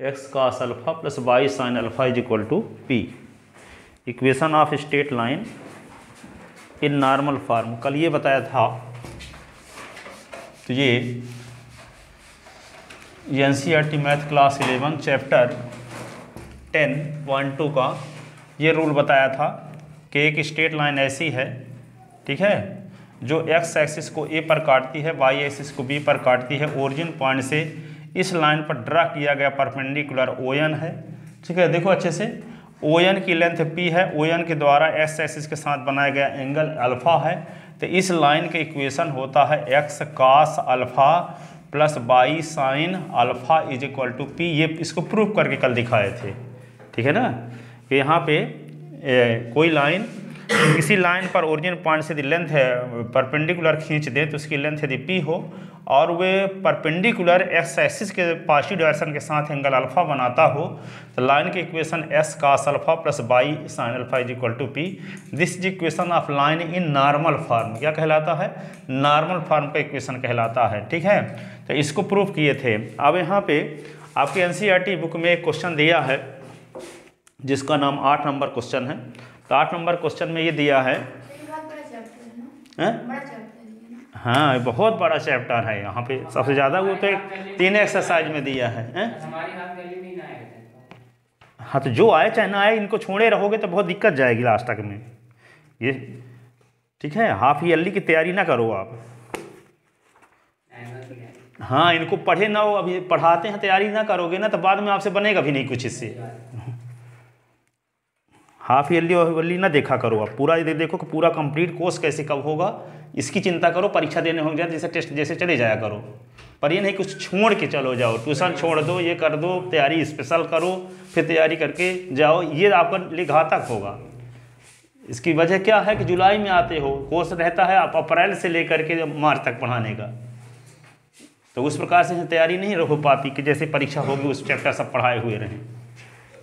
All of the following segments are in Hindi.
X cos alpha plus y sine alpha is equal to p. Equation of straight line in normal form कल ये बताया था। तो ये NCERT मैथ क्लास 11 चैप्टर 10.2 का ये रूल बताया था कि एक स्ट्रेट लाइन ऐसी है, ठीक है, जो एक्स एक्सिस को ए पर काटती है, वाई एक्सिस को बी पर काटती है। ओरिजिन पॉइंट से इस लाइन पर ड्रा किया गया परपेंडिकुलर ON है, ठीक है। देखो अच्छे से, ON की लेंथ P है, ON के द्वारा एक्स एक्सिस के साथ बनाया गया एंगल अल्फा है। तो इस लाइन का इक्वेशन होता है x cos alpha plus y sine alpha is equal to p. ये इसको प्रूव करके कल दिखाए थे, ठीक है ना, कि यहाँ पे कोई लाइन, किसी लाइन पर ओरिजिन पॉइंट से यदि लेंथ है परपेंडिकुलर खींच दें तो उसकी लेंथ यदि पी हो और वे परपेंडिकुलर एक्स एक्सिस के पॉजिटिव डायरेक्शन के साथ एंगल अल्फा बनाता हो तो लाइन की equation x cos alpha plus y sine alpha is equal to p. This is equation of line in normal form. क्या कहलाता है? नॉर्मल फॉर्म का इक्वेशन कहलाता है, ठीक है। तो इसको प्रूव किए थे। अब यहाँ पे आपके NCERT बुक में एक क्वेश्चन दिया है जिसका नाम 8 नंबर क्वेश्चन है। तो 8 नंबर क्वेश्चन में ये दिया है, हाँ बहुत बड़ा चैप्टर है। यहाँ पे सबसे ज़्यादा वो तो 3 एक्सरसाइज में दिया है। हाँ तो जो आए चाहे ना आए, इनको छोड़े रहोगे तो बहुत दिक्कत जाएगी लास्ट तक में ये, ठीक है। हाफ ईयरली की तैयारी ना करो आप, हाँ इनको पढ़े ना हो, अभी पढ़ाते हैं तैयारी ना करोगे ना तो बाद में आपसे बनेगा भी नहीं कुछ इससे। हाफ ईयरली ना देखा करो आप, पूरा देखो कि पूरा कंप्लीट कोर्स कैसे कब होगा इसकी चिंता करो। परीक्षा देने हो जाए जैसे टेस्ट जैसे चले जाया करो, पर ये नहीं कुछ छोड़ के चलो जाओ, ट्यूशन छोड़ दो, ये कर दो, तैयारी स्पेशल करो, फिर तैयारी करके जाओ, ये आपका लिए घातक होगा। इसकी वजह क्या है कि जुलाई में आते हो, कोर्स रहता है आप अप्रैल से लेकर के मार्च तक पढ़ाने का, तो उस प्रकार से तैयारी नहीं हो पाती कि जैसे परीक्षा होगी उस चैप्टर सब पढ़ाए हुए रहें।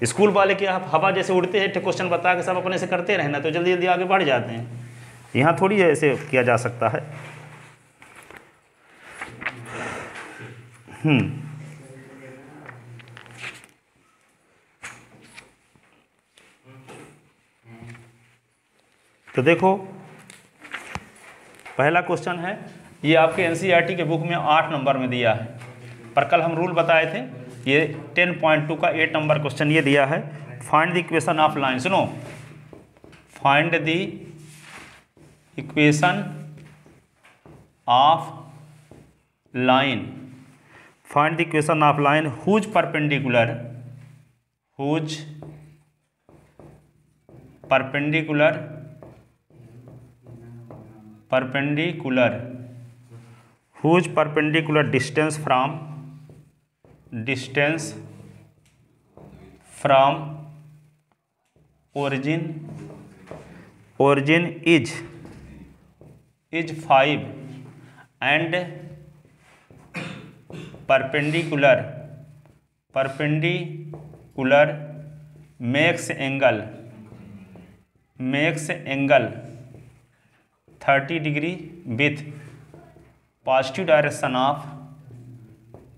स्कूल वाले के आप हवा जैसे उड़ते हैं, क्वेश्चन बता के सब अपने से करते रहना तो जल्दी जल्दी आगे बढ़ जाते हैं। यहाँ थोड़ी ऐसे किया जा सकता है। तो देखो पहला क्वेश्चन है, ये आपके NCERT के बुक में 8 नंबर में दिया है, पर कल हम रूल बताए थे। ये 10.2 का 8 नंबर क्वेश्चन ये दिया है, find the equation of line. सुनो, find the equation of line, find the equation of line whose perpendicular distance from origin is 5 and perpendicular makes angle 30 degree with positive direction of,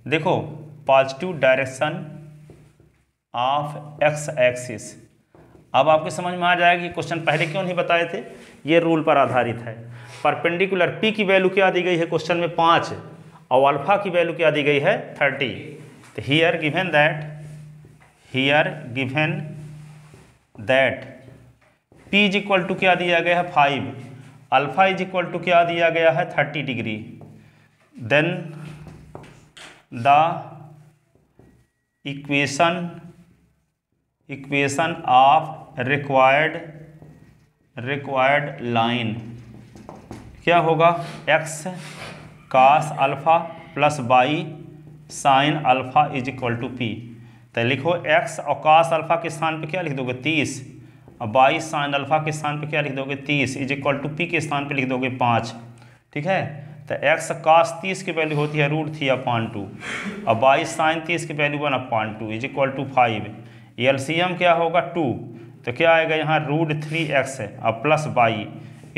देखो positive direction of X axis. अब आपको समझ में आ जाएगा कि क्वेश्चन पहले क्यों नहीं बताए थे, ये रूल पर आधारित है। परपेंडिकुलर पी की वैल्यू क्या दी गई है क्वेश्चन में 5 और अल्फा की वैल्यू क्या दी गई है 30। तो here given that p is equal to क्या दिया गया है 5, अल्फा इज इक्वल टू क्या दिया गया है 30 degree. Then the equation of required line क्या होगा, x cos alpha plus y sine alpha is equal to p. तो लिखो एक्स और कास अल्फा के स्थान पे क्या लिख दोगे 30 और वाई साइन अल्फा के स्थान पे क्या लिख दोगे 30 इज इक्वल टू पी के स्थान पे लिख दोगे 5, ठीक है। तो एक्स कास 30 की वैल्यू होती है √3/2 और वाई साइन 30 की value 1/2 is equal to 5। LCM क्या होगा 2, तो क्या आएगा यहाँ √3x और plus y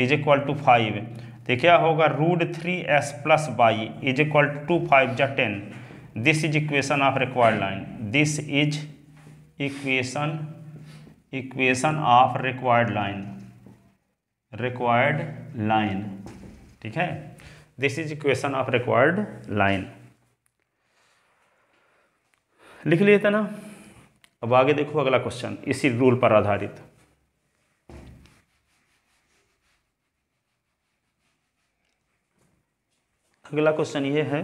is equal to 5। तो क्या होगा √3x plus y is equal to 5 × 10। This is equation of required line, this is equation of required line, ठीक है, this is equation of required line, लिख लिए थे ना। अब आगे देखो अगला क्वेश्चन इसी रूल पर आधारित। अगला क्वेश्चन ये है,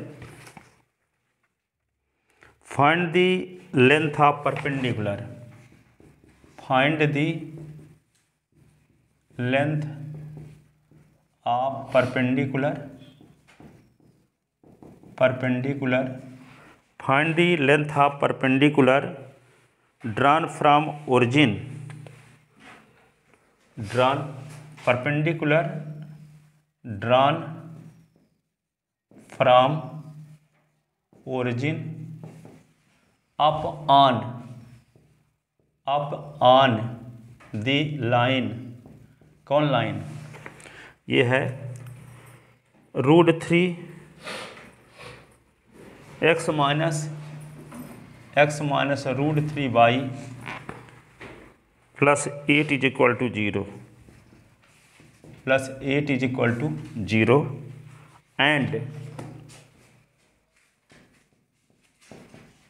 find the length of perpendicular, find the length of perpendicular, find the length of perpendicular drawn from origin, perpendicular drawn from origin upon the line, कौन लाइन, ये है √3 x minus √3y plus 8 is equal to 0 and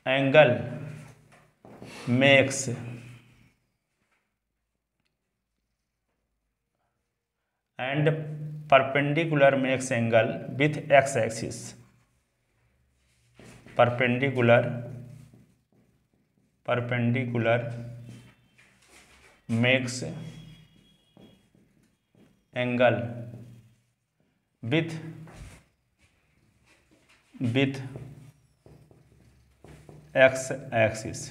angle makes and perpendicular makes angle with x axis, perpendicular makes angle with x axis.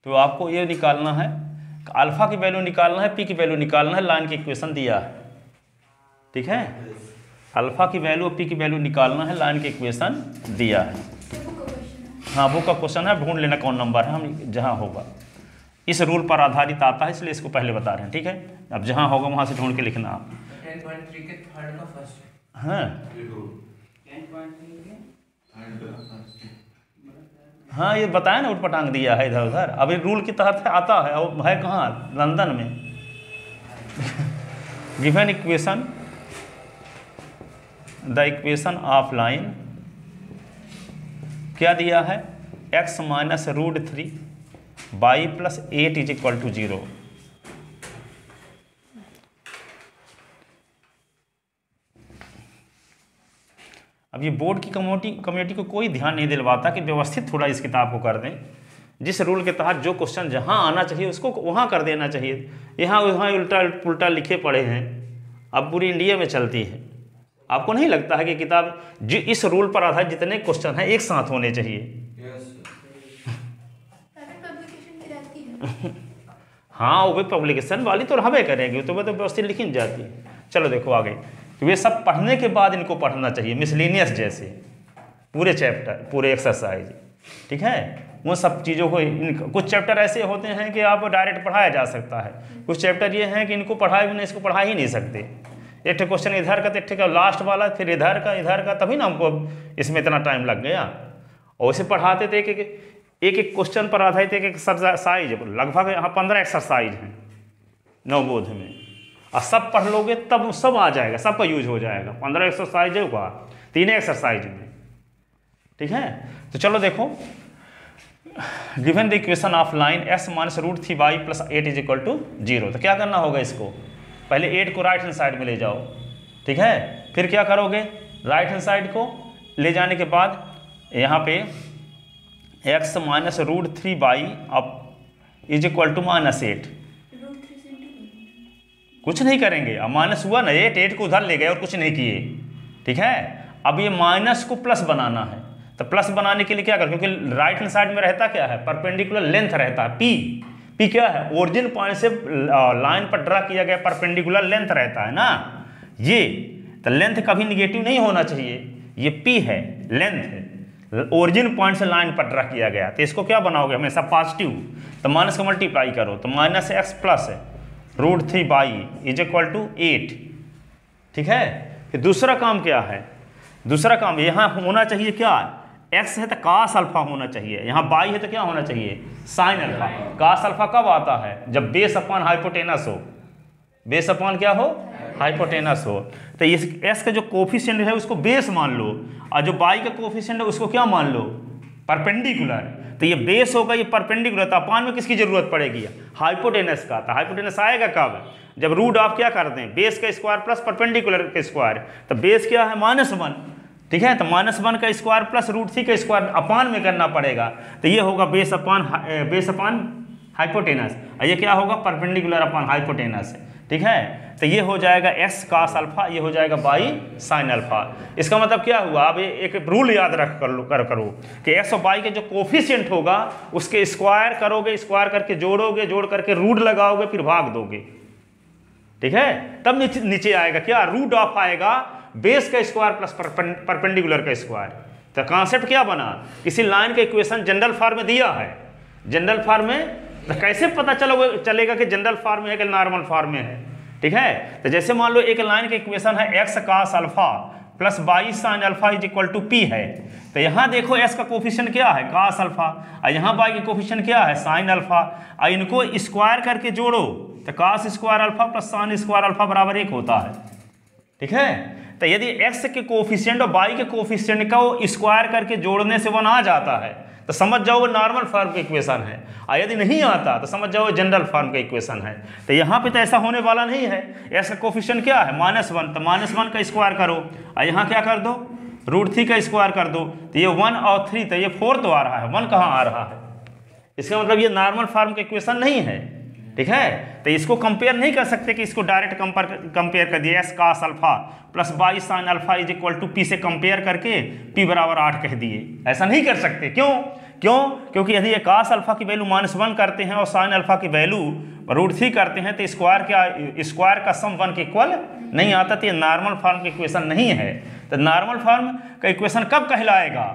तो आपको ये निकालना है, अल्फा की वैल्यू निकालना है, पी की वैल्यू निकालना है, लाइन की इक्वेशन दिया है, ठीक है, अल्फा की वैल्यू और पी की वैल्यू निकालना है, लाइन की इक्वेशन दिया है। हाँ वो का क्वेश्चन है, ढूंढ लेना कौन नंबर है, हम जहाँ होगा इस रूल पर आधारित आता है, इसलिए इसको पहले बता रहे हैं, ठीक है। अब जहाँ होगा वहाँ से ढूंढ के लिखना आप। 10.3 के थर्ड का फर्स्ट, हाँ 10.3 के हाँ ये बताया ना, उठपटांग दिया है इधर उधर, अभी रूल के तहत आता है, और है कहाँ, लंदन में। Given equation, the equation of line क्या दिया है, x minus √3 y plus 8 is equal to 0। अब ये बोर्ड की कमेटी को कोई ध्यान नहीं दिलवाता कि व्यवस्थित थोड़ा इस किताब को कर दें, जिस रूल के तहत जो क्वेश्चन जहां आना चाहिए उसको वहां कर देना चाहिए। यहाँ वहाँ उल्टा पुल्टा लिखे पड़े हैं, अब पूरी इंडिया में चलती है। आपको नहीं लगता है कि किताब जो इस रूल पर आधारित जितने क्वेश्चन हैं एक साथ होने चाहिए? हाँ वो भी पब्लिकेशन वाली तो रहबे करेगी, तो वह तो व्यवस्थित लिखी नहीं जाती है। चलो देखो आगे, तो ये सब पढ़ने के बाद इनको पढ़ना चाहिए, मिसलिनियस जैसे पूरे चैप्टर, पूरे एक्सरसाइज, ठीक है। वो सब चीज़ों को, कुछ चैप्टर ऐसे होते हैं कि आप डायरेक्ट पढ़ाया जा सकता है, कुछ चैप्टर ये हैं कि इनको पढ़ाए बिना इसको पढ़ा ही नहीं सकते। एक क्वेश्चन इधर का, तो एक लास्ट वाला, फिर इधर का, तभी ना हमको इसमें इतना टाइम लग गया। और वैसे पढ़ाते थे कि एक क्वेश्चन पर आधारित एक एक्सरसाइज, लगभग यहाँ 15 एक्सरसाइज हैं नवबोध में, और सब पढ़ लोगे तब सब आ जाएगा, सबका यूज हो जाएगा। 15 एक्सरसाइज होगा 3 एक्सरसाइज में, ठीक है। तो चलो देखो, given the equation of line x minus √3y plus 8 is equal to 0। तो क्या करना होगा, इसको पहले 8 को राइट हैंड साइड में ले जाओ, ठीक है। फिर क्या करोगे, राइट हैंड साइड को ले जाने के बाद यहाँ पे x माइनस √3y अब इज इक्वल टू -8, कुछ नहीं करेंगे, अब माइनस हुआ ना, 8 को उधर ले गए और कुछ नहीं किए, ठीक है। अब ये माइनस को प्लस बनाना है, तो प्लस बनाने के लिए क्या करें, क्योंकि राइट हैंड साइड में रहता क्या है, परपेंडिकुलर लेंथ रहता है, पी क्या है, ओरिजिन पॉइंट से लाइन पर ड्रा किया गया परपेंडिकुलर लेंथ रहता है ना ये। तो लेंथ कभी निगेटिव नहीं होना चाहिए, ये पी है, लेंथ है, ओरिजिन पॉइंट से लाइन पर ड्रा किया गया, तो इसको क्या बनाओगे हमेशा पॉजिटिव, तो माइनस को मल्टीप्लाई करो, तो -x plus √3y is equal to 8, ठीक है। फिर दूसरा काम क्या है, दूसरा काम यहाँ होना चाहिए क्या, एक्स है तो कास अल्फा होना चाहिए, यहाँ बाई है तो क्या होना चाहिए, साइन अल्फा। कास अल्फा कब आता है, जब बेस अपॉन हाइपोटेनस हो, बेस अपॉन क्या हो, हाइपोटेनस हो। तो इस एक्स का जो कोफिशिएंट है उसको बेस मान लो, और जो बाई का कोफिशिएंट है उसको क्या मान लो, परपेंडिकुलर। तो ये बेस होगा, ये परपेंडिकुलर, तो अपान में किसकी जरूरत पड़ेगी, हाइपोटेनस का। तो हाइपोटेनस आएगा कब, जब रूट आप क्या करते हैं, बेस का स्क्वायर प्लस परपेंडिकुलर का स्क्वायर। तो बेस क्या है, -1, ठीक है। तो -1 का स्क्वायर प्लस √3 का स्क्वायर अपान में करना पड़ेगा। तो ये होगा बेस अपान हाइपोटेनस, और ये क्या होगा, परपेंडिकुलर अपान हाइपोटेनस, ठीक है। तो ये हो जाएगा एक्स कास अल्फा, ये हो जाएगा बाई साइन अल्फा। इसका मतलब क्या हुआ, अब एक रूल याद रख करो कि एक्स और बाई के जो कोफिशिएंट होगा उसके स्क्वायर करोगे, स्क्वायर करके जोड़ोगे, जोड़ करके रूट लगाओगे, फिर भाग दोगे, ठीक है। तब नीचे आएगा क्या, रूट ऑफ आएगा बेस का स्क्वायर प्लस परपेंडिकुलर का स्क्वायर। तो कॉन्सेप्ट क्या बना, किसी लाइन का इक्वेशन जनरल फॉर्म में दिया है, जनरल फॉर्म में, तो कैसे पता चलेगा कि जनरल फॉर्म में है कि नॉर्मल फॉर्म में है, ठीक है। तो जैसे मान लो एक लाइन का इक्वेशन है x cos alpha plus y sine alpha is equal to p है। तो यहाँ देखो एक्स का कोफिशिएंट क्या है, कास अल्फा, और यहाँ बाई का कोफिशिएंट क्या है, साइन अल्फा, और इनको स्क्वायर करके जोड़ो तो cos square alpha plus sine square alpha बराबर 1 होता है, ठीक है। तो यदि एक्स के कोफिशिएंट और बाई के कोफिशिएंट का वो स्क्वायर करके जोड़ने से 1 आ जाता है तो समझ जाओ वो नॉर्मल फॉर्म का इक्वेशन है, और यदि नहीं आता तो समझ जाओ वो जनरल फॉर्म का इक्वेशन है। तो यहाँ पे तो ऐसा होने वाला नहीं है। एक्स का कोफिशिएंट क्या है, -1, तो -1 का स्क्वायर करो, और यहाँ क्या कर दो, √3 का स्क्वायर कर दो। तो ये 1 और 3, तो ये 4 तो आ रहा है, 1 कहाँ आ रहा है। इसका मतलब ये नॉर्मल फॉर्म का इक्वेशन नहीं है, ठीक है। तो इसको कंपेयर नहीं कर सकते कि इसको डायरेक्ट कंपेयर कर दिया, x cos alpha plus y sine alpha is equal to p से कंपेयर करके p बराबर 8 कह दिए, ऐसा नहीं कर सकते। क्योंकि यदि ये कास अल्फा की वैल्यू -1 करते हैं और साइन अल्फा की वैल्यू √3 करते हैं तो स्क्वायर का सम 1 के इक्वल नहीं आता, तो ये नॉर्मल फॉर्म का इक्वेशन नहीं है। तो नॉर्मल फॉर्म का इक्वेशन कब कहलाएगा,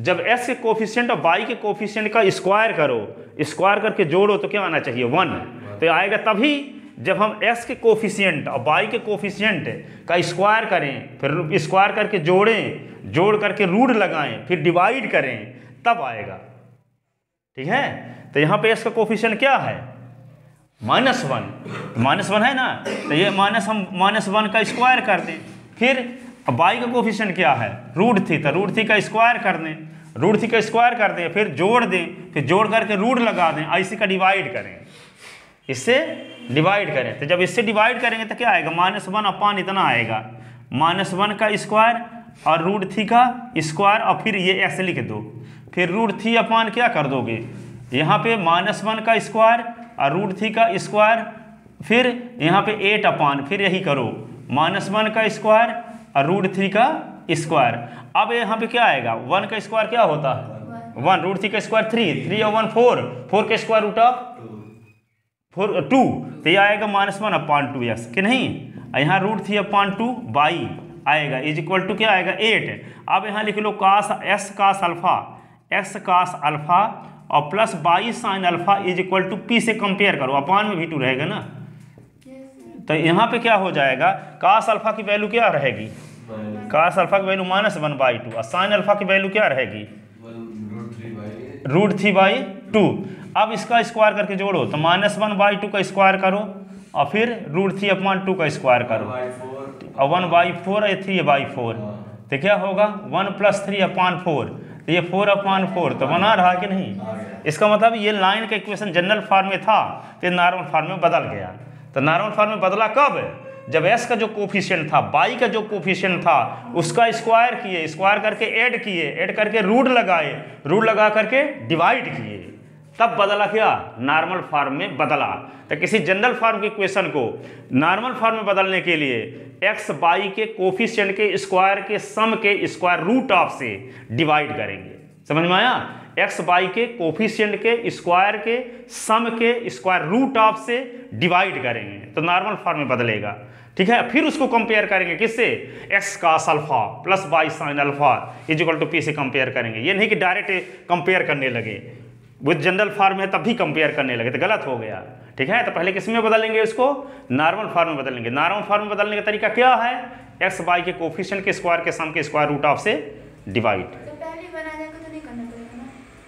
जब एक्स के कोफिशिएंट और बाई के कोफिशिएंट का स्क्वायर करो, स्क्वायर करके जोड़ो तो क्या आना चाहिए, 1। तो आएगा तभी जब हम एक्स के कोफिशिएंट और बाई के कोफिशिएंट का स्क्वायर करें, फिर स्क्वायर करके जोड़ें, जोड़ करके रूट लगाएं, फिर डिवाइड करें, तब आएगा, ठीक है। तो यहाँ पे एक्स का कोफिशिएंट क्या है, -1 है ना, तो ये हम -1 का स्क्वायर कर दें, फिर बाई का कोफिशिएंट क्या है, √3, तो √3 का स्क्वायर कर दें, √3 का स्क्वायर कर दें, फिर जोड़ दें, फिर जोड़ करके रूट लगा दें, इसी का डिवाइड करें, इससे डिवाइड करें। तो जब इससे डिवाइड करेंगे तो क्या आएगा, -1 अपान इतना आएगा, -1 का स्क्वायर और √3 का स्क्वायर, और फिर ये ऐसे लिख दो, फिर √3 अपान क्या कर दोगे, यहाँ पे -1 का स्क्वायर और √3 का स्क्वायर, फिर यहाँ पे 8 अपान, फिर यही करो, -1 का स्क्वायर और √3 का स्क्वायर। अब यहाँ पे क्या आएगा, 1 का स्क्वायर क्या होता है 1, √3 का स्क्वायर 3 और 1 4 का स्क्वायर रूट ऑफ 2, तो ये आएगा -1 अपान 2x कि नहीं, यहाँ √3 अपान 2 बाई आएगा इज इक्वल टू क्या आएगा 8। अब यहाँ लिख लो एक्स कास अल्फा और plus y sine alpha is equal to p से कंपेयर करो, अपान में भी 2 रहेगा ना, तो यहाँ पे क्या हो जाएगा, कास अल्फा की वैल्यू क्या रहेगी, कास अल्फा की वैल्यू -1/2, और साइन अल्फा की वैल्यू क्या रहेगी, √3/2। अब इसका स्क्वायर करके जोड़ो, तो -1/2 का स्क्वायर करो और फिर √3 अपान 2 का स्क्वायर करो, और 1/4 और 3/4, तो क्या होगा 1 + 3 अपान 4, तो ये 4 अपान 4, तो बना रहा कि नहीं। इसका मतलब ये लाइन का इक्वेशन जनरल फॉर्म में था तो नॉर्मल फॉर्म में बदल गया। तो नॉर्मल फॉर्म में बदला कब, जब एस का जो कोफिशिएंट था, बाई का जो कोफिशिएंट था, उसका स्क्वायर किए, स्क्वायर करके ऐड करके रूट लगाए, रूट लगा करके डिवाइड किए, तब बदला क्या, नॉर्मल फॉर्म में बदला। तो किसी जनरल फॉर्म के इक्वेशन को नॉर्मल फॉर्म में बदलने के लिए एक्स बाई के कोफिशिएंट के स्क्वायर के सम के स्क्वायर रूट ऑफ से डिवाइड करेंगे। समझ में आया, एक्स बाई के कोफिशिएंट के स्क्वायर के सम के स्क्वायर रूट ऑफ से डिवाइड करेंगे तो नॉर्मल फॉर्म में बदलेगा, ठीक है। फिर उसको कंपेयर करेंगे किससे, x cos alpha plus y sine alpha is equal to p से कंपेयर करेंगे। ये नहीं कि डायरेक्ट कंपेयर करने लगे, वो जनरल फॉर्म है तब भी कंपेयर करने लगे तो गलत हो गया, ठीक है। तो पहले किस में बदलेंगे, उसको नॉर्मल फॉर्म में बदलेंगे। नॉर्मल फॉर्म में बदलने का तरीका क्या है, एक्स बाई के कोफिशिएंट के स्क्वायर के सम के स्क्वायर रूट ऑफ से डिवाइड। तो पहले बना जाएगा तो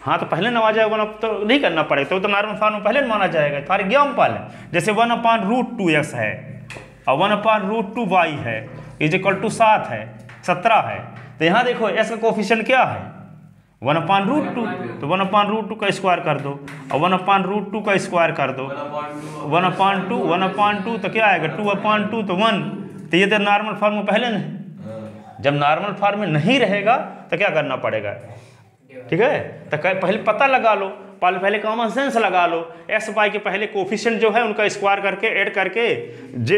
हाँ तो पहले नवा जाएगा, वन तो नहीं करना पड़ेगा, तो नॉर्मल फॉर्म में पहले माना जाएगा। तुम्हारे एग्जाम्पल है जैसे 1/√2x है और 1/√2y है इज इक्वल टू 7 है 17 है। तो यहाँ देखो s का कोफिशिएंट क्या है 1/√2, तो 1/√2 का स्क्वायर कर दो और 1/√2 का स्क्वायर कर दो 1/2 तो क्या आएगा 2/2 तो 1। तो ये तो नॉर्मल फॉर्म में पहले नहीं, जब नॉर्मल फॉर्म में नहीं रहेगा तो क्या करना पड़ेगा, ठीक है। तो पहले पता लगा लो, पहले कॉमन सेंस लगा लो, एक्स वाई के पहले कोफिशिएंट जो है उनका स्क्वायर करके ऐड करके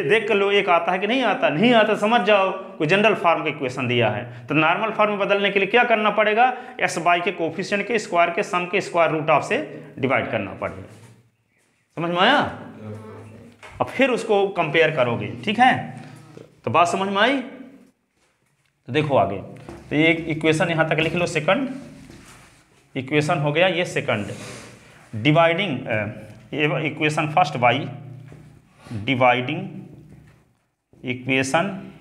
देख लो एक आता है कि नहीं आता, नहीं आता समझ जाओ कोई जनरल फॉर्म का इक्वेशन दिया है। तो नॉर्मल फॉर्म में बदलने के लिए क्या करना पड़ेगा, एक्स वाई के कोफिशिएंट के स्क्वायर के सम के स्क्वायर रूट ऑफ से डिवाइड करना पड़ेगा। समझ में आया? अब फिर उसको कंपेयर करोगे, ठीक है। तो बात समझ में आई? तो देखो आगे, तो ये इक्वेशन यहाँ तक लिख लो, सेकंड इक्वेशन हो गया ये second. Dividing equation first by dividing equation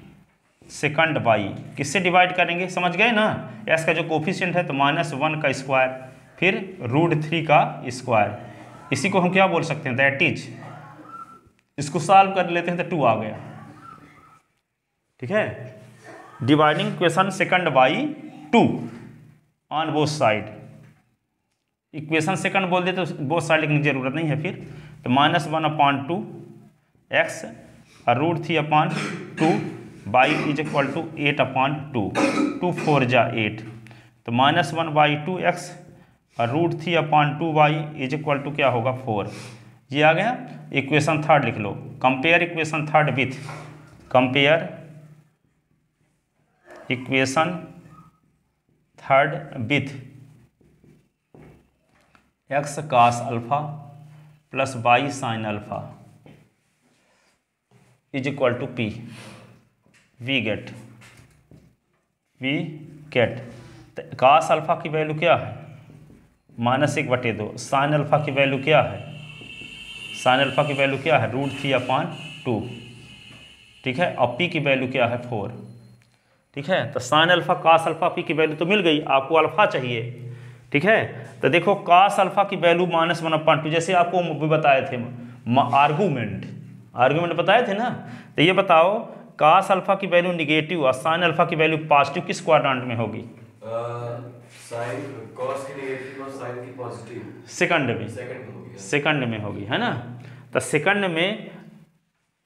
second by, किससे डिवाइड करेंगे समझ गए ना। एस का जो कोफिशिएंट है तो -1 का स्क्वायर फिर √3 का स्क्वायर, इसी को हम क्या बोल सकते हैं, दैट इज। इसको सॉल्व कर लेते हैं तो 2 आ गया, ठीक है। Dividing equation second by 2 on both side, equation second बोल दे तो बोथ साइड लिखने की जरूरत नहीं है फिर। तो -1/2 x और √3/2 y इज इक्वल टू 8/2, 2 4 जा 8, तो -1/2 x और √3/2 y इज इक्वल टू क्या होगा 4। ये आ गया। इक्वेशन थर्ड लिख लो, compare equation third with, compare equation third with x cos alpha plus y sine alpha is equal to p। We get तो cos अल्फा की वैल्यू क्या है -1/2, साइन अल्फा की वैल्यू क्या है, साइन अल्फा की वैल्यू क्या है √3/2, ठीक है। और p की वैल्यू क्या है 4, ठीक है। तो sine alpha cos alpha p की वैल्यू तो मिल गई, आपको अल्फा चाहिए, ठीक है। तो देखो cos अल्फा की वैल्यू -1/2, जैसे आपको भी बताए थे आर्गूमेंट बताए थे ना। तो ये बताओ cos अल्फा की वैल्यू निगेटिव और साइन अल्फा की वैल्यू पॉजिटिव किस क्वाड्रेंट में होगी, cos की नेगेटिव और sin की पॉजिटिव सेकंड में होगी, है ना। तो सेकंड में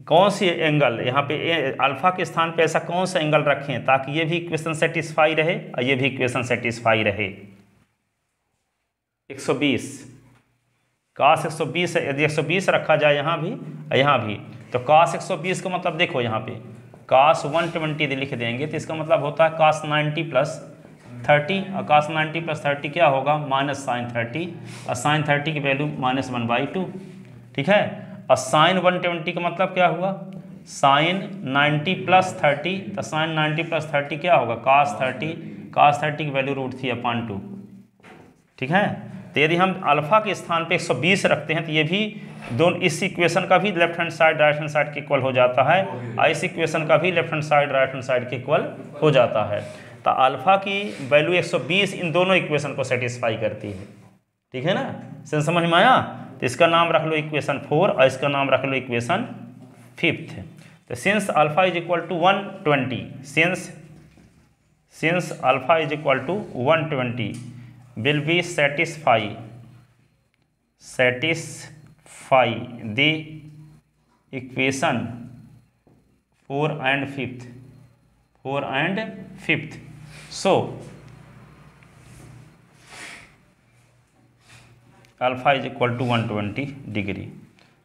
कौन सी एंगल यहाँ पे अल्फा के स्थान पे ऐसा कौन सा एंगल रखें ताकि ये भी इक्वेशन सेटिस्फाई रहे और ये भी इक्वेशन सेटिस्फाई रहे। 120 cos 120 है, यदि 120 रखा जाए यहाँ भी तो cos 120 का मतलब देखो यहाँ पे cos 120 लिख देंगे तो इसका मतलब होता है cos 90 + 30 और cos 90 + 30 क्या होगा -sin 30 और sin 30 की वैल्यू -1/2, ठीक है। और sin 120 का मतलब क्या हुआ sin 90 + 30, तो sin 90 + 30 क्या होगा cos 30 की वैल्यू √3/2, ठीक है। तो यदि हम अल्फा के स्थान पे 120 रखते हैं तो ये भी दोनों इस इक्वेशन का भी left hand side right hand side के इक्वल हो जाता है और इस इक्वेशन का भी left hand side right hand side के इक्वल हो जाता है। तो अल्फा की वैल्यू 120 इन दोनों इक्वेशन को सेटिस्फाई करती है, ठीक है ना। सेंस समझ में आया? तो इसका नाम रख लो इक्वेशन 4 और इसका नाम रख लो इक्वेशन 5th। तो since alpha is equal to 120, since alpha is equal to 120 will be satisfy the equation 4 and 5th, so alpha is equal to 120 degree.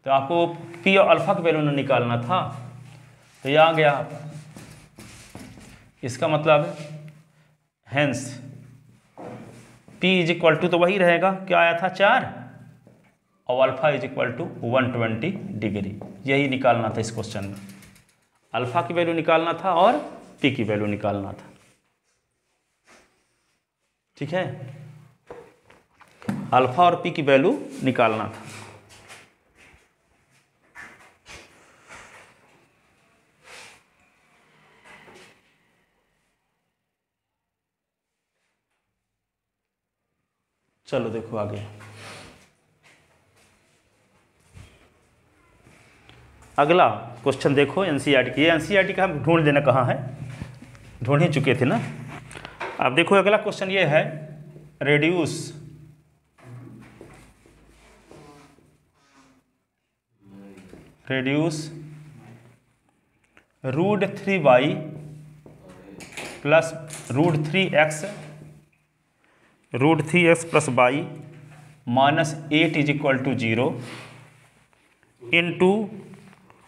तो आपको पी और अल्फा की वैल्यू निकालना था, तो ये आ गया। इसका मतलब hence P is equal to तो वही रहेगा, क्या आया था 4 और alpha is equal to 120 degree. यही निकालना था इस क्वेश्चन में, अल्फा की वैल्यू निकालना था और P की वैल्यू निकालना था, ठीक है। अल्फा और P की वैल्यू निकालना था। चलो देखो आगे। अगला क्वेश्चन देखो एनसीईआरटी की, एनसीईआरटी का हम ढूंढ देना कहाँ है, ढूंढ ही चुके थे ना। अब देखो अगला क्वेश्चन ये है, reduce √3y plus √3x plus y minus 8 is equal to 0 into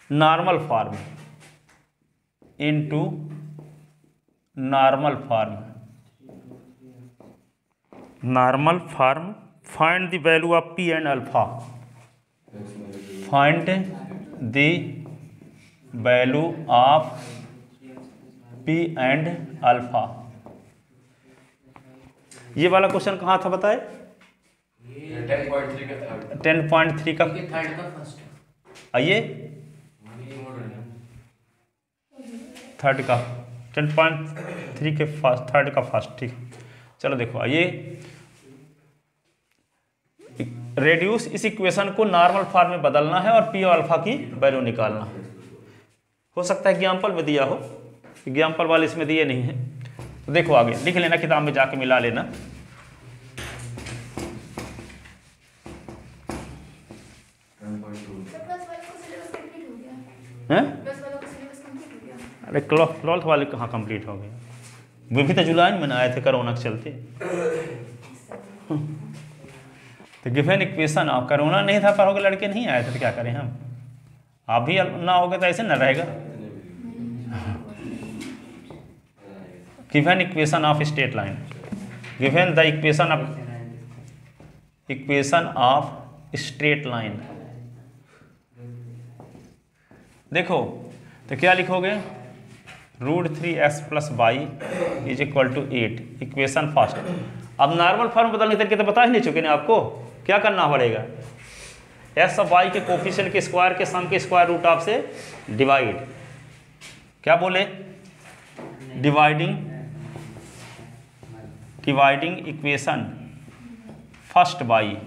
normal form, normal form find the value of p and alpha, find the value of p and alpha. ये वाला क्वेश्चन कहाँ था बताए? 10.3 का थर्ड। 10.3 का थर्ड का फर्स्ट। आइए थर्ड का 10.3 के फर्स्ट, थर्ड का फर्स्ट, ठीक। चलो देखो आइए, रेड्यूस इस इक्वेशन को नॉर्मल फॉर्म में बदलना है और पी और अल्फा की वैल्यू निकालना है। हो सकता है एग्जाम्पल में दिया हो, एग्जाम्पल वाले इसमें दिए नहीं है। तो देखो आगे लिख लेना, किताब में जाके मिला लेना। अरे ट्वेल्थ वाले कहाँ कंप्लीट हो गए, वो भी तो जुलाई में आए थे कोरोना के चलते। तो गिवन इक्वेशन ऑफ, कोरोना नहीं था पर हो गए, लड़के नहीं आए थे तो क्या करें हम, आप भी ना होगे तो ऐसे न रहेगा। Given equation of straight line, given the equation of straight line. देखो तो क्या लिखोगे, √3x plus y is equal to 8, equation first. अब नॉर्मल फॉर्म बदलने के तरीके तो बता ही नहीं चुके ना आपको, क्या करना पड़ेगा, एक्स ऑफ वाई के कोफिशिएंट के स्क्वायर के सम के स्क्वायर रूट ऑफ से डिवाइड, क्या बोले, dividing equation first by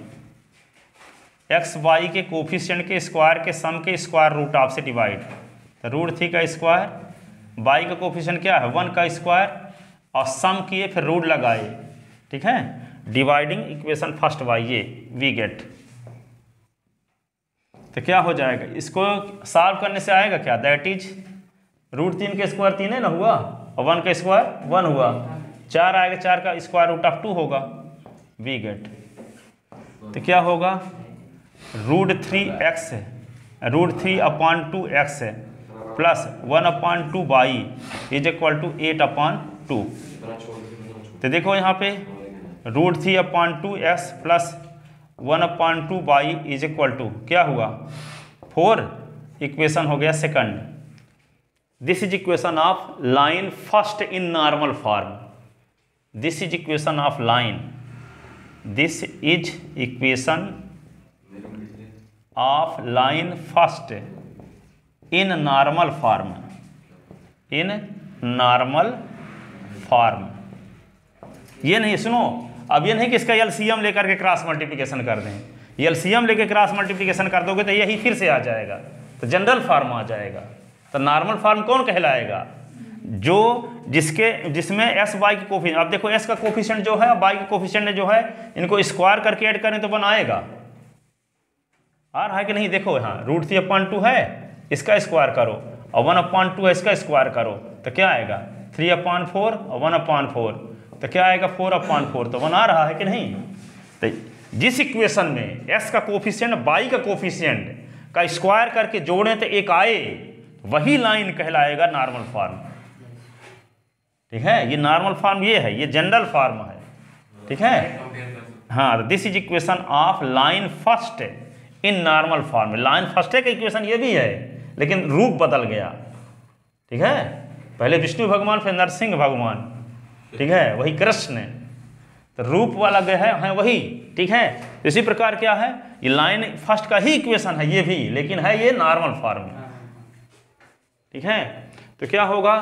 x y के कोफिशिएंट के स्क्वायर के सम के स्क्वायर रूट ऑफ से डिवाइड। तो √3 का स्क्वायर, वाई का कोफिशिएंट क्या है 1 का स्क्वायर, और सम किए फिर रूट लगाए, ठीक है, डिवाइडिंग इक्वेशन फर्स्ट बाई, ये वी गेट। तो क्या हो जाएगा, इसको सॉल्व करने से आएगा क्या, दैट इज √3 के स्क्वायर 3 है ना हुआ, और 1 का स्क्वायर 1 हुआ, 4 आएगा, 4 का स्क्वायर रूट ऑफ 2 होगा, वी गेट। तो क्या होगा, √3x √3/2x plus 1/2y is equal to 8/2। तो देखो यहाँ पे √3/2x plus 1/2y is equal to क्या हुआ 4, इक्वेशन हो गया second. This is equation of line first in normal form, this is equation of line, this is equation of line first in normal form, in normal form. ये नहीं, सुनो, अब ये नहीं कि इसका एलसीएम लेकर के क्रॉस मल्टीप्लिकेशन कर दें, एलसीएम लेके क्रॉस मल्टीप्लिकेशन कर दोगे तो यही फिर से आ जाएगा, तो जनरल फॉर्म आ जाएगा। तो नॉर्मल फॉर्म कौन कहलाएगा, जो जिसमें एस वाई की कोफिशिएंट, अब देखो एस का कोफिशिएंट जो है, वाई का कोफिशिएंट जो है, इनको स्क्वायर करके ऐड करें तो बनाएगा, आ रहा है कि नहीं, देखो यहाँ √3/2 है, इसका स्क्वायर करो, और 1/2 है, इसका स्क्वायर करो, तो क्या आएगा 3/4 और 1/4, तो क्या आएगा 4/4, तो बना रहा है कि नहीं। तो जिस इक्वेशन में s का कोफिशिएंट y का कोफिशिएंट का स्क्वायर करके जोड़ें तो एक आए, वही लाइन कहलाएगा नॉर्मल फॉर्म, ठीक है। ये नॉर्मल फॉर्म ये है, ये जनरल फॉर्म है, ठीक है। हाँ, this is equation of line first in normal form. Line first का इक्वेशन ये भी है, लेकिन रूप बदल गया, ठीक है। पहले विष्णु भगवान, फिर नरसिंह भगवान, ठीक है, वही कृष्ण, तो रूप वाला गया है वही, ठीक है। इसी प्रकार क्या है, ये लाइन फर्स्ट का ही इक्वेशन है ये भी, लेकिन है ये नॉर्मल फॉर्म, ठीक है। तो क्या होगा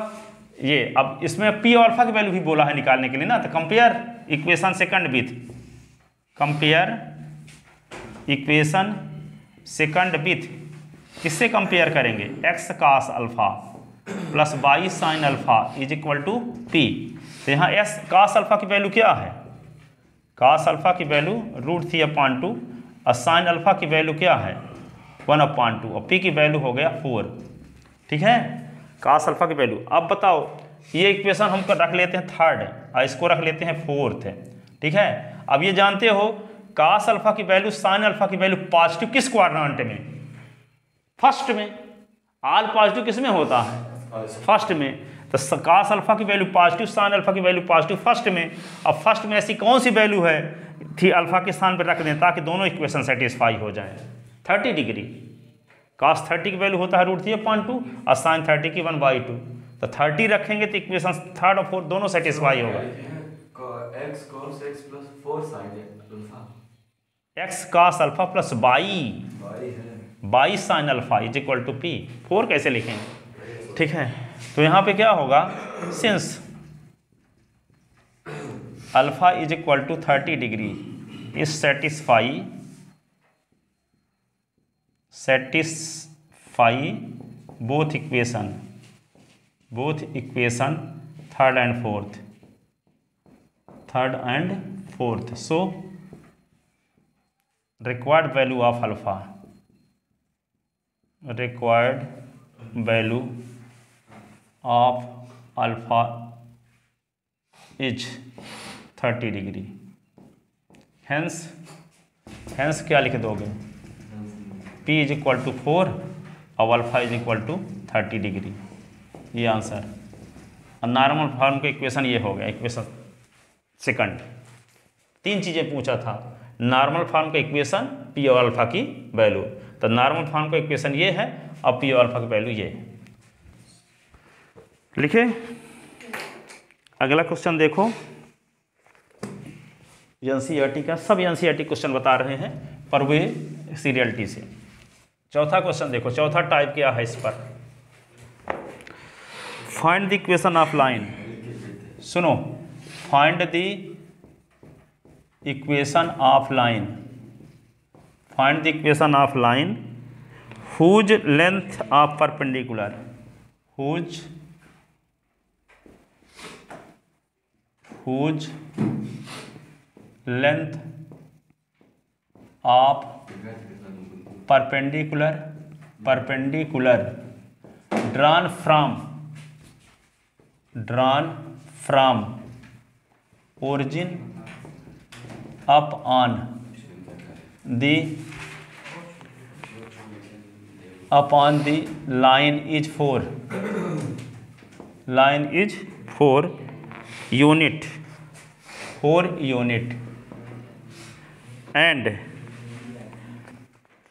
ये, अब इसमें पी और अल्फा की वैल्यू भी बोला है निकालने के लिए ना, तो compare equation second with compare equation second with, किससे कंपेयर करेंगे, x cos alpha plus y sine alpha is equal to p. तो यहाँ एस कास अल्फा की वैल्यू क्या है, कास अल्फा की वैल्यू √3/2 और साइन अल्फा की वैल्यू क्या है 1/2 और पी की वैल्यू हो गया 4। ठीक है, कास अल्फा की वैल्यू। अब बताओ ये इक्वेशन हम रख लेते हैं थर्ड और इसको रख लेते हैं फोर्थ। ठीक है, अब ये जानते हो कास अल्फा की वैल्यू साइन अल्फा की वैल्यू पॉजिटिव किस क्वाड्रेंट में, फर्स्ट में। आल पॉजिटिव किस में होता है, फर्स्ट में। तो कास अल्फा की वैल्यू पॉजिटिव, साइन अल्फा की वैल्यू पॉजिटिव फर्स्ट में। अब फर्स्ट में ऐसी कौन सी वैल्यू है थी अल्फा के स्थान पर रख दें ताकि दोनों इक्वेशन सेटिस्फाई हो जाए। 30 डिग्री, कास 30 की वैल्यू होता है √3/2 और साइन 30 की 1/2। तो 30 रखेंगे तो इक्वेशन थर्ड और फोर्थ दोनों सेटिस्फाई होगा। x cos x plus 4 sin alpha, x cos alpha plus y y है y sine alpha is equal to p. 4 कैसे लिखेंगे। ठीक है, तो यहाँ पे क्या होगा, since alpha is equal to 30 degree is satisfy both equation third and fourth. So required value of alpha is 30 degree. Hence क्या लिख दोगे, P इज इक्वल टू 4 और alpha is equal to 30 degree. ये आंसर। और नॉर्मल फॉर्म का इक्वेशन ये हो गया, इक्वेशन सेकंड। 3 चीज़ें पूछा था, नॉर्मल फॉर्म का इक्वेशन, P और अल्फा की वैल्यू। तो नॉर्मल फॉर्म का इक्वेशन ये है और P और अल्फा की वैल्यू ये है। लिखे, अगला क्वेश्चन देखो, एनसीईआरटी का, सब एनसीईआरटी क्वेश्चन बता रहे हैं पर वे सीरियलिटी से। चौथा क्वेश्चन देखो, चौथा टाइप क्या है इस पर, find the equation of line. सुनो, find the equation of line, find the equation of line whose length of perpendicular, whose length of perpendicular drawn from origin up on the line is 4 unit and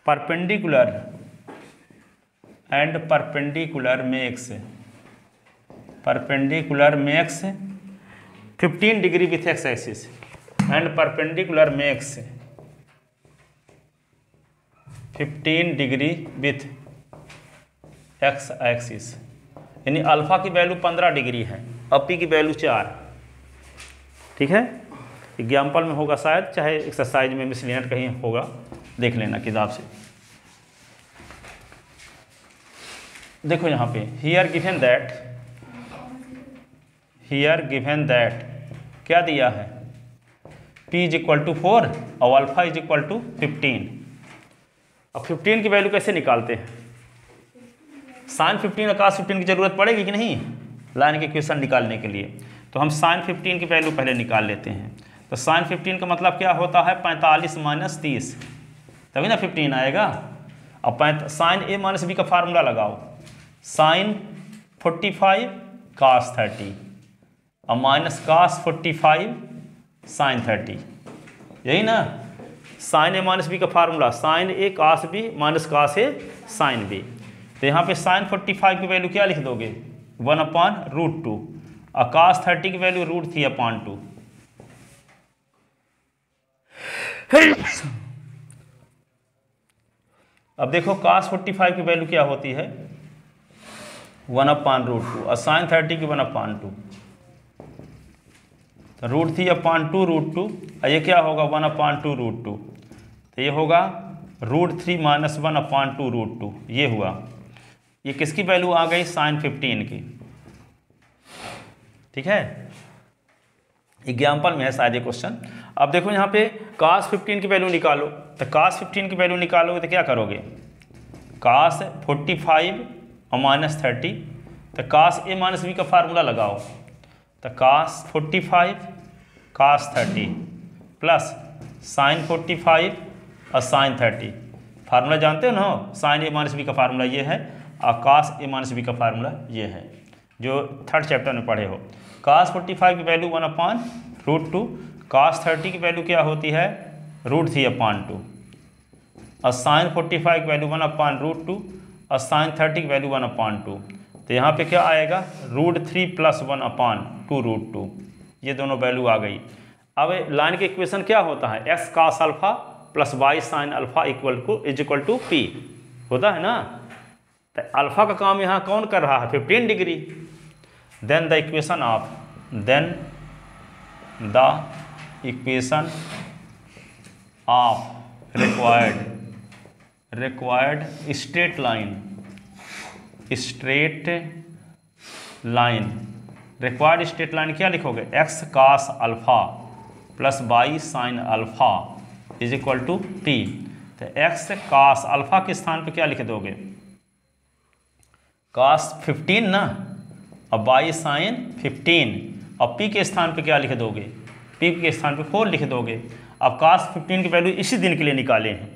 perpendicular makes 15 degree with x axis and perpendicular makes 15 degree with x axis। यानी अल्फा की वैल्यू 15 डिग्री है और पी की वैल्यू 4। ठीक है, एग्जाम्पल में होगा शायद, चाहे एक्सरसाइज में मिसलिनियर कहीं होगा, देख लेना किताब से। देखो यहाँ पे हियर गिवन दैट क्या दिया है, p इज इक्वल टू 4 और अल्फा इज इक्वल टू 15। अब 15 की वैल्यू कैसे निकालते हैं, साइन 15 और कास 15 की जरूरत पड़ेगी कि नहीं लाइन के इक्वेशन निकालने के लिए। तो हम साइन 15 की वैल्यू पहले निकाल लेते हैं। तो साइन 15 का मतलब क्या होता है, 45 - 30, तभी ना 15 आएगा। अब साइन a - b का फार्मूला लगाओ, साइन 45 कास 30 और माइनस कास 45 साइन 30, यही ना। साइन a - b का formula, sine a cos b minus cos a sine b। तो यहाँ पे साइन 45 की वैल्यू क्या लिख दोगे, 1/√2 और कास 30 की वैल्यू √3/2। अब देखो कास 45 की वैल्यू क्या होती है 1/√2 और साइन 30 की 1/2। तो √3/2 और ये क्या होगा 1/2 तो ये होगा √3 - 1/2 ये हुआ। ये किसकी वैल्यू आ गई sin 15 की। ठीक है, एग्जाम्पल में है शायद ये क्वेश्चन। अब देखो यहाँ पे cos 15 की वैल्यू निकालो, तो cos 15 की वैल्यू निकालोगे तो क्या करोगे, cos 45 और -30, तो cos a - b का फार्मूला लगाओ, तो cos 45 cos 30 प्लस sin 45 और sin 30। फार्मूला जानते हो ना, sin a - b का फार्मूला ये है और cos a - b का फार्मूला ये है, जो 3rd चैप्टर में पढ़े हो। cos 45 की वैल्यू 1/√2, cos 30 की वैल्यू क्या होती है √3/2 और sin 45 की वैल्यू 1/√2 और sin 30 की वैल्यू 1/2। तो यहाँ पे क्या आएगा √3 + 1/2√2, ये दोनों वैल्यू आ गई। अब लाइन के इक्वेशन क्या होता है, x cos alpha plus y sin alpha = p होता है ना। तो अल्फा का काम यहाँ कौन कर रहा है 15 degree. Then the equation of required straight line required straight line क्या लिखोगे, x cos alpha plus y sin alpha = p। तो x cos अल्फा के स्थान पे क्या लिख दोगे cos 15 ना, और y sin 15, और p के स्थान पे क्या लिख दोगे, p के स्थान पे 4 लिख दोगे। अब cos 15 की वैल्यू इसी दिन के लिए निकाले हैं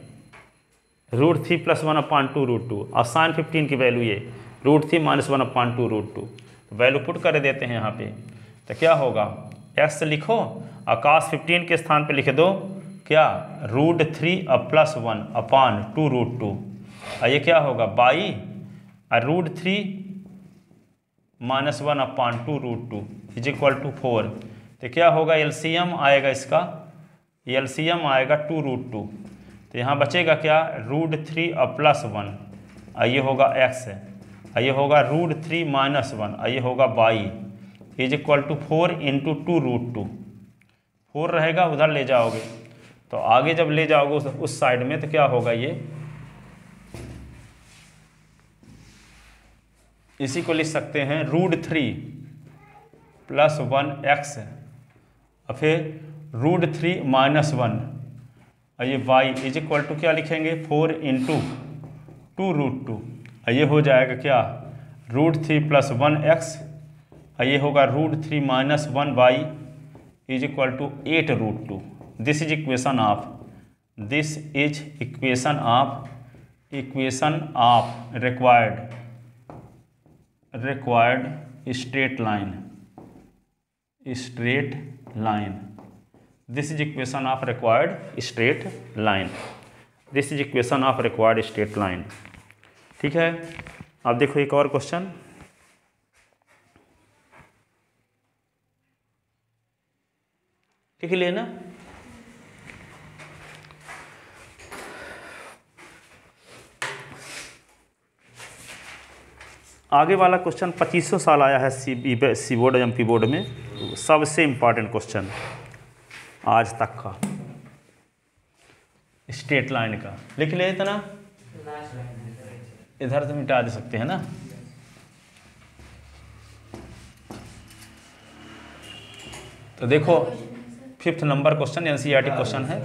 √3 + 1/2√2 और sin 15 की वैल्यू ये √3 - 1/2√2। वैल्यू पुट कर देते हैं यहाँ पे, तो क्या होगा x लिखो और cos 15 के स्थान पे लिख दो क्या √3 + 1/2√2 और ये क्या होगा y और √3 - 1/2√2 = 4। तो क्या होगा एलसीएम आएगा इसका, एलसीएम आएगा 2√2। तो यहाँ बचेगा क्या √3 + 1 और ये होगा x है, और ये होगा √3 - 1 और ये होगा y = 4 × 2√2। 4 रहेगा उधर ले जाओगे, तो आगे जब ले जाओगे उस साइड में, तो क्या होगा ये इसी को लिख सकते हैं √3 + 1x और फिर √3 - 1 और ये y = क्या लिखेंगे 4 × 2√2 और ये हो जाएगा क्या √3 + 1x और ये होगा √3 - 1y = 8√2। This is equation of required straight line. This is equation of required straight line. ठीक है, अब देखो एक और क्वेश्चन। ठीक है ना, आगे वाला क्वेश्चन 2500 साल आया है सी बोर्ड एमपी बोर्ड में, सबसे इम्पॉर्टेंट क्वेश्चन आज तक का स्ट्रेट लाइन का। लिख ले इतना, इधर से मिटा दे सकते हैं ना। तो देखो 5th number question NCERT question है,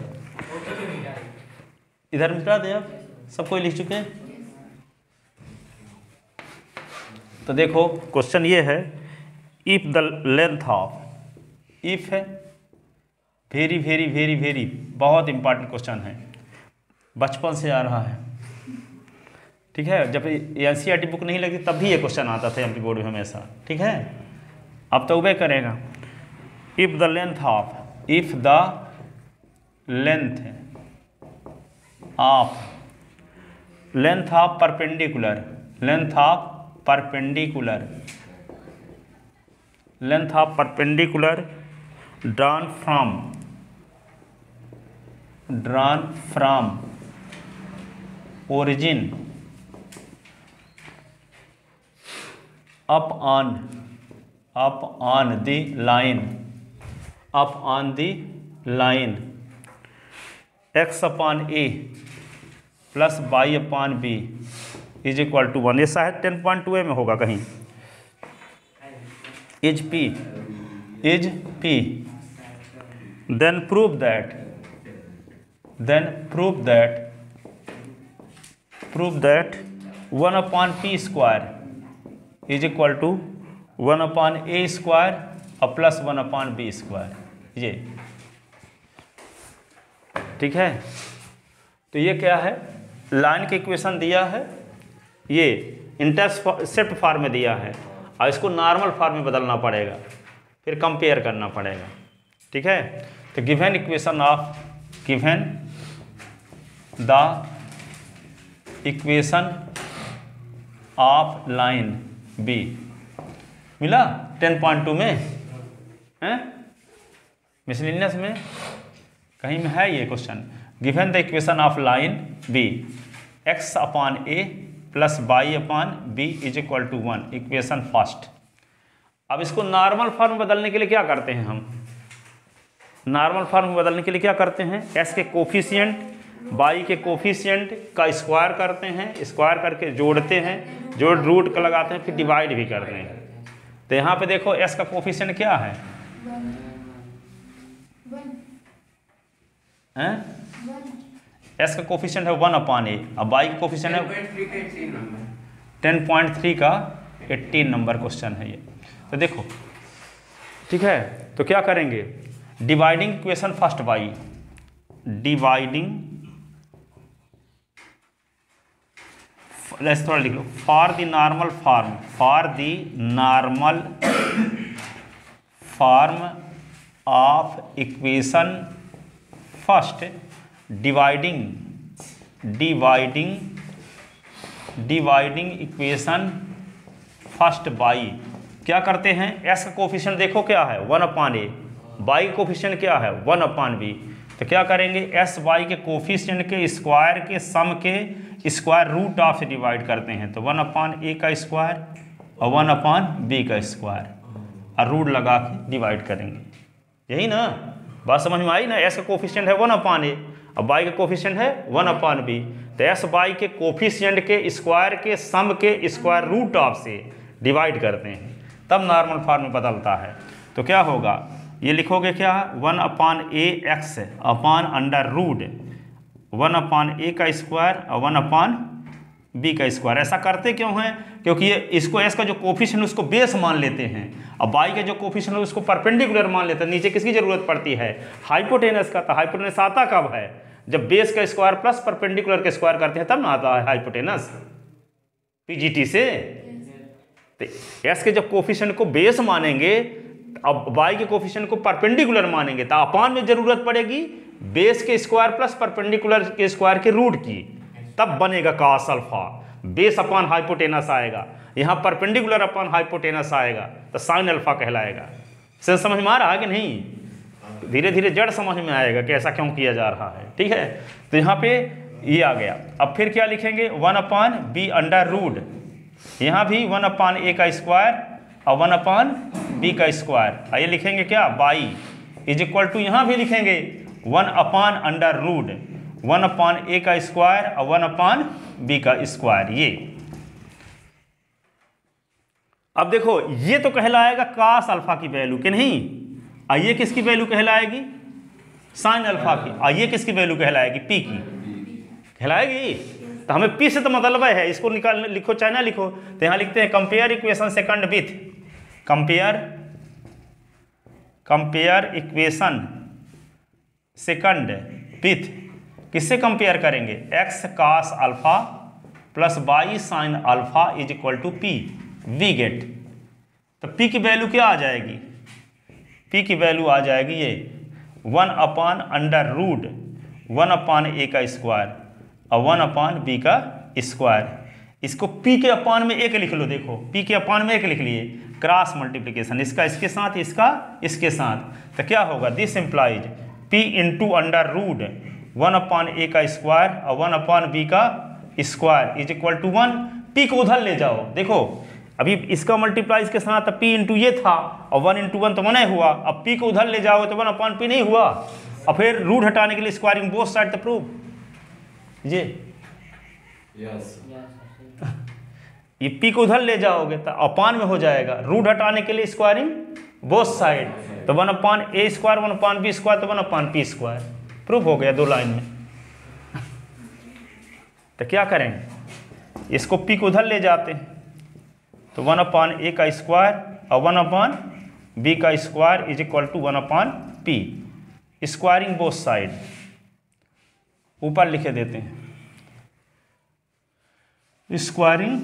इधर मिटा दे आप, सब कोई लिख चुके हैं। तो देखो क्वेश्चन ये है, if the length of, if है वेरी वेरी वेरी वेरी बहुत इंपॉर्टेंट क्वेश्चन है, बचपन से आ रहा है। ठीक है, जब एनसीईआरटी बुक नहीं लगती तब भी ये क्वेश्चन आता था एमपी बोर्ड में हमेशा। ठीक है, अब तो वे करेगा, if the length of, if the length of perpendicular, length of perpendicular drawn from origin up on the line up on the line x upon a plus y upon b is equal to 1। ये शायद 10.2a में होगा कहीं। Is p then prove that 1 upon p square is equal to 1 upon a square और प्लस 1 अपॉन b स्क्वायर। ये ठीक है। तो ये क्या है, लाइन के इक्वेशन दिया है, ये इंटरसेप्ट फॉर्म में दिया है और इसको नॉर्मल फॉर्म में बदलना पड़ेगा, फिर कंपेयर करना पड़ेगा। ठीक है। तो given equation of line be मिला 10.2 में है, मिसलिनियस में कहीं में है ये question. Given the equation of line be x upon a plus y upon b is equal to 1, equation first. अब इसको नॉर्मल फॉर्म बदलने के लिए क्या करते हैं हम, नॉर्मल फॉर्म बदलने के लिए क्या करते हैं, s के कोफिशिएंट y के कोफिशिएंट का स्क्वायर करते हैं, स्क्वायर करके जोड़ते हैं, जोड़ रूट का लगाते हैं, फिर डिवाइड भी करते हैं। तो यहाँ पे देखो s का कोफिशिएंट क्या है, s का कोफिशिएंट है 1 अपॉन a, अब y का कोफिशिएंट है 10.3 का 18 नंबर क्वेश्चन है ये। तो देखो ठीक है, तो क्या करेंगे, dividing equation first by dividing, थोड़ा लिख लो, for the normal form of equation first dividing equation first by, क्या करते हैं, s का कोफिशिएंट देखो क्या है 1 अपॉन a, y का कोफिशिएंट क्या है 1 अपॉन b। तो क्या करेंगे, एस वाई के कोफिशिएंट के स्क्वायर के सम के स्क्वायर रूट ऑफ से डिवाइड करते हैं। तो 1 अपॉन a का स्क्वायर और 1 अपॉन b का स्क्वायर और रूट लगा के डिवाइड करेंगे। यही ना बात समझ में आई ना, एस का कोफिशिएंट है 1 अपॉन a और y का कोफिशिएंट है 1 अपॉन b। तो एस वाई के कोफिशिएंट के स्क्वायर के सम के स्क्वायर रूट ऑफ से डिवाइड करते हैं, तब नॉर्मल फॉर्म में बदलता है। तो क्या होगा, ये लिखोगे क्या, 1 upon a x upon under root 1 upon a का स्क्वायर और 1 अपॉन b का स्क्वायर। ऐसा करते क्यों हैं, क्योंकि ये इसको s का जो कोफिशिएंट है उसको बेस मान लेते हैं और y का जो कोफिशिएंट है उसको परपेंडिकुलर मान लेते हैं। नीचे किसकी जरूरत पड़ती है, हाइपोटेनस का। तो हाइपोटेनस आता कब है, जब बेस का स्क्वायर प्लस परपेंडिकुलर का स्क्वायर करते हैं तब ना आता है हाइपोटेनस, पीजीटी से। तो s के जब कोफिशिएंट को बेस मानेंगे, अब y के कोफिशिएंट को परपेंडिकुलर मानेंगे, तो अपान में जरूरत पड़ेगी बेस के स्क्वायर प्लस परपेंडिकुलर के स्क्वायर के रूट की, तब बनेगा cos alpha. Base upon hypotenuse आएगा, यहाँ परपेंडिकुलर अपान हाइपोटेनस आएगा, तो साइन अल्फा कहलाएगा। समझ में आ रहा है कि नहीं, धीरे धीरे जड़ समझ में आएगा कि ऐसा क्यों किया जा रहा है। ठीक है, तो यहाँ पे ये आ गया। अब फिर क्या लिखेंगे, 1 अपॉन बी अंडर रूट, यहाँ भी 1 अपॉन a का स्क्वायर और 1 अपॉन b का स्क्वायर। आइए लिखेंगे क्या, बाई इज इक्वल टू, यहाँ भी लिखेंगे 1 upon under root 1 upon a का स्क्वायर और 1 अपॉन b का स्क्वायर। ये अब देखो, ये तो कहलाएगा cos अल्फा की वैल्यू कि नहीं, आइए किसकी वैल्यू कहलाएगी, साइन अल्फा की। आइए किसकी वैल्यू कहलाएगी, p की कहलाएगी। तो हमें p से तो मतलब है, इसको निकाल लिखो चाहे ना लिखो। तो यहाँ लिखते हैं compare equation second with, compare equation second with, किससे कंपेयर करेंगे, x cos alpha plus y sine alpha is equal to p, we get. तो p की वैल्यू क्या आ जाएगी, p की वैल्यू आ जाएगी ये 1 upon under root 1 upon a का स्क्वायर और 1 अपॉन b का स्क्वायर। इसको p के अपॉन में एक लिख लो, देखो p के अपॉन में एक लिख लिए, क्रॉस मल्टीप्लिकेशन, इसका इसके साथ, इसका इसके साथ। तो क्या होगा, this implies p into under root 1 upon a का स्क्वायर और 1 अपॉन b का square is equal to 1। p को उधर ले जाओ, देखो अभी इसका मल्टीप्लाई इसके साथ p इंटू ये था और 1 इंटू 1 तो 1 ही हुआ। अब p को उधर ले जाओगे तो 1/p नहीं हुआ। और फिर रूट हटाने के लिए squaring both side the prove ये Yes. ये p को उधर ले जाओगे तो अपान में हो जाएगा। रूट हटाने के लिए स्क्वायरिंग बोथ साइड तो 1/a स्क्वायर 1/b स्क्वायर तो 1/p स्क्वायर प्रूव हो गया 2 लाइन में। तो क्या करेंगे, इसको p को उधर ले जाते हैं तो 1/a का स्क्वायर और 1/b का square is equal to 1/p। Squaring both side ऊपर लिखे देते हैं, स्क्वायरिंग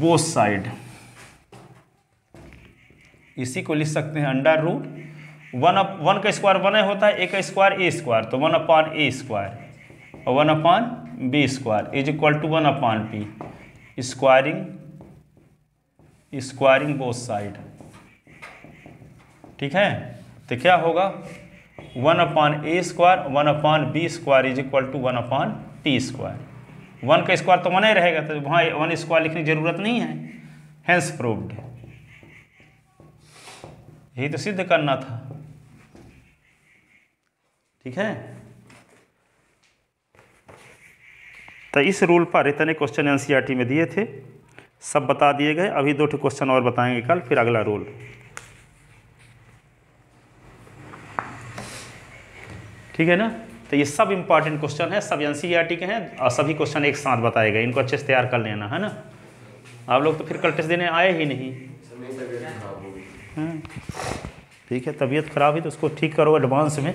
बोथ साइड इसी को लिख सकते हैं अंडर रूट 1 का स्क्वायर 1 होता है, a का स्क्वायर a स्क्वायर तो 1/a स्क्वायर और 1/b square is equal to 1/p। Squaring both side, ठीक है। तो क्या होगा 1/a square 1/b square is equal to 1/p square. 1 का स्क्वायर तो 1 ही रहेगा तो वहाँ 1 स्क्वायर लिखने की जरूरत नहीं है, हेंस प्रूव्ड। यही तो सिद्ध करना था, ठीक है। तो इस रूल पर इतने क्वेश्चन एनसीईआरटी में दिए थे, सब बता दिए गए। अभी 2 क्वेश्चन और बताएंगे कल, फिर अगला रूल। ठीक है ना। तो ये सब इंपॉर्टेंट क्वेश्चन है, सब एनसीईआरटी के हैं और सभी क्वेश्चन एक साथ बताए गए। इनको अच्छे से तैयार कर लेना है ना। आप लोग तो फिर कल टेस्ट देने आए ही नहीं। ठीक है, तबीयत खराब है तो उसको ठीक करो एडवांस में।